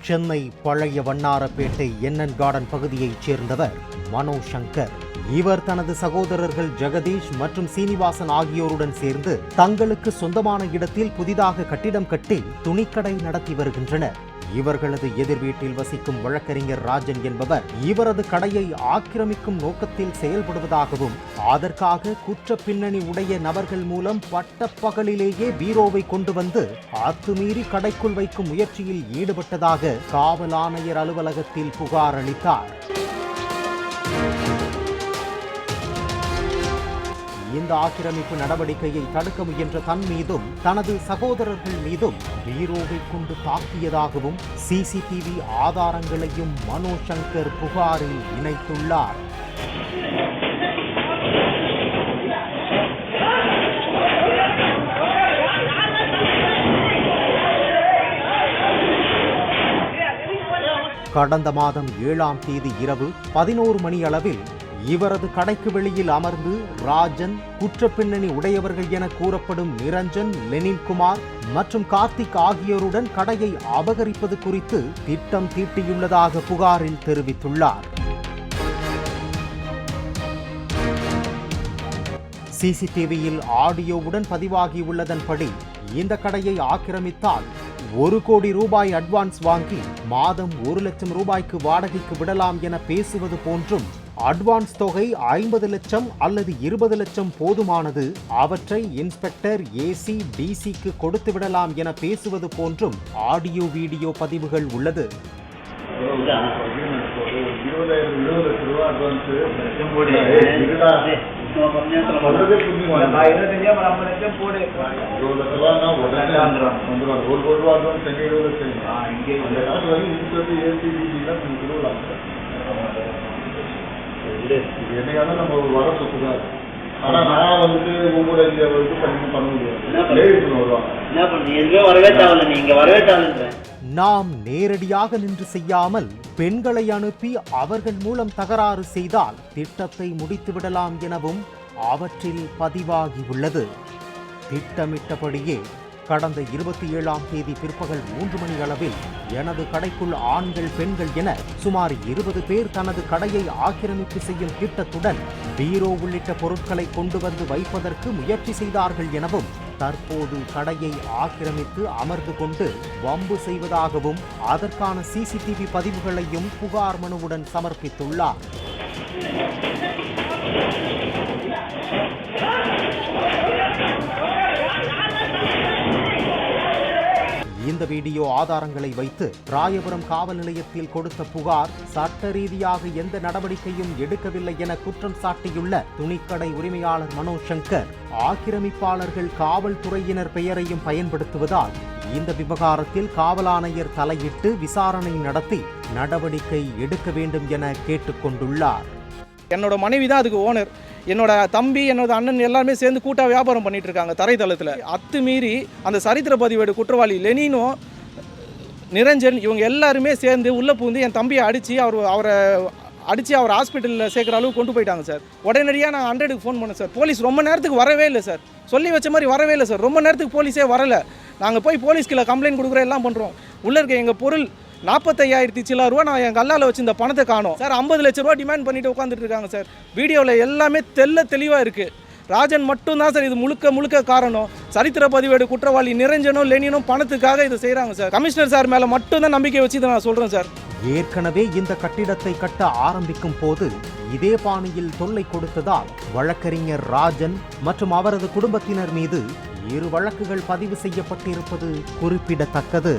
சென்னை பழைய Vannarapettai NN garden பகுதியைச் சேர்ந்தவர் மனோ சங்கர். இவர் தனது சகோதரர்கள் ஜெகதீஷ் மற்றும் சீனிவாசன் ஆகியோருடன் சேர்ந்து தங்களுக்கு சொந்தமான இடத்தில் புதிதாக கட்டிடம் கட்டி துணிக்கடை நடத்தி வருகின்றனர். இவர்களது எதிர் வீட்டில் வசிக்கும் வழக்கறிஞர் ராஜன் என்பவர் இவரது கடையை ஆக்கிரமிக்கும் நோக்கத்தில் செயல்படுவதாகவும் அதற்காக குற்ற பின்னணி உடைய நபர்கள் மூலம் பட்டப்பகலிலேயே பீரோவை கொண்டு வந்து அத்துமீறி கடைக்குள் வைக்கும் முயற்சியில் ஈடுபட்டதாக காவல் ஆணையர் அலுவலகத்தில் புகார் அளித்தார். இந்த ஆக்கிரமிப்பு நடவடிக்கையை தடுக்க முயன்ற தன் மீதும் தனது சகோதரர்கள் மீதும் பீரோவை கொண்டு தாக்கியதாகவும் சிசிடிவி ஆதாரங்களையும் மனோ சங்கர் புகாரில் இணைத்துள்ளார். கடந்த மாதம் 7ஆம் தேதி இரவு 11 மணி அளவில் இவரது கடைக்கு வெளியில் அமர்ந்து ராஜன், குற்றப்பின்னணி உடையவர்கள் என கூறப்படும் நிரஞ்சன், லெனின்குமார் மற்றும் கார்த்திக் ஆகியோருடன் கடையை அபகரிப்பது குறித்து திட்டம் தீட்டியுள்ளதாக புகாரில் தெரிவித்துள்ளார். சிசிடிவியில் ஆடியோவுடன் பதிவாகியுள்ளதன்படி இந்த கடையை ஆக்கிரமித்தால் 1 கோடி ரூபாய் அட்வான்ஸ் வாங்கி மாதம் 1 லட்சம் ரூபாய்க்கு வாடகைக்கு விடலாம் என பேசுவது போன்றும், அட்வான்ஸ் தொகை 50 லட்சம் அல்லது 20 லட்சம் போதுமானது, அவற்றை இன்ஸ்பெக்டர் ஏசி டிசிக்கு கொடுத்து விடலாம் என பேசுவது போன்றும் ஆடியோ வீடியோ பதிவுகள் உள்ளது. நாம் நேரடியாக நின்று செய்யாமல் பெண்களை அனுப்பி அவர்கள் மூலம் தகராறு செய்தால் திட்டத்தை முடித்துவிடலாம் எனவும் அவற்றில் பதிவாகியுள்ளது. திட்டமிட்டபடியே கடந்த 27ஆம் தேதி பிற்பகல் 3 மணி அளவில் எனது கடைக்குள் ஆண்கள், பெண்கள் என சுமார் 20 பேர் தனது கடையை ஆக்கிரமிப்பு செய்யும் திட்டத்துடன் பீரோ உள்ளிட்ட பொருட்களை கொண்டு வந்து வைப்பதற்கு முயற்சி செய்தார்கள் எனவும், தற்போது கடையை ஆக்கிரமித்து அமர்ந்து கொண்டு வம்பு செய்வதாகவும் அதற்கான சிசிடிவி பதிவுகளையும் புகார் மனுவுடன் சமர்ப்பித்துள்ளார். இந்த வீடியோ ஆதாரங்களை வைத்து ராயபுரம் காவல் நிலையத்தில் கொடுத்த புகார் சட்ட ரீதியாக எந்த நடவடிக்கையும் எடுக்கவில்லை என குற்றம் சாட்டியுள்ள துணிக்கடை உரிமையாளர் மனோ சங்கர், ஆக்கிரமிப்பாளர்கள் காவல்துறையினர் பெயரையும் பயன்படுத்துவதால் இந்த விவகாரத்தில் காவல் ஆணையர் தலையிட்டு விசாரணை நடத்தி நடவடிக்கை எடுக்க வேண்டும் என கேட்டுக்கொண்டுள்ளார். என்னோட மனைவி தான் அதுக்கு ஓனர். என்னோட தம்பி, என்னோட அண்ணன் எல்லாருமே சேர்ந்து கூட்டாக வியாபாரம் பண்ணிட்டு இருக்காங்க தரைத்தளத்தில். அத்துமீறி அந்த சரித்திர பதிவேடு குற்றவாளி லெனினும் நிரஞ்சன் இவங்க எல்லாருமே சேர்ந்து உள்ளே பூந்து என் தம்பியை அடித்து அவர் ஹாஸ்பிட்டலில் சேர்க்குற அளவுக்கு கொண்டு போயிட்டாங்க சார். உடனடியாக நான் 100க்கு ஃபோன் பண்ணேன் சார். போலீஸ் ரொம்ப நேரத்துக்கு வரவே இல்லை சார். சொல்லி வச்ச மாதிரி வரவே இல்லை சார். ரொம்ப நேரத்துக்கு போலீஸே வரலை. நாங்கள் போய் போலீஸ்கில் கம்ப்ளைண்ட் கொடுக்குறோம், எல்லாம் பண்ணுறோம். உள்ளே இருக்க எங்கள் பொருள் 45,000 சில்லற ரூபா நான் என் கல்லால் வச்சு இந்த பணத்தை காணோம் சார். 50 லட்ச ரூபா டிமாண்ட் பண்ணிட்டு உட்காந்துட்டு இருக்காங்க சார். வீடியோவில் எல்லாமே தெளிவாக இருக்குது. ராஜன் மட்டும்தான் சார் இது முழுக்க காரணம். சரித்திர பதிவேடு குற்றவாளி நிரஞ்சனும் லெனினும் பணத்துக்காக இதை செய்கிறாங்க சார். கமிஷனர் சார் மேலே மட்டும்தான் நம்பிக்கை வச்சு இதை நான் சொல்கிறேன் சார். ஏற்கனவே இந்த கட்டிடத்தை கட்ட ஆரம்பிக்கும் போது இதே பாணியில் தொல்லை கொடுத்ததால் வழக்கறிஞர் ராஜன் மற்றும் அவரது குடும்பத்தினர் மீது 2 வழக்குகள் பதிவு செய்யப்பட்டிருப்பது குறிப்பிடத்தக்கது.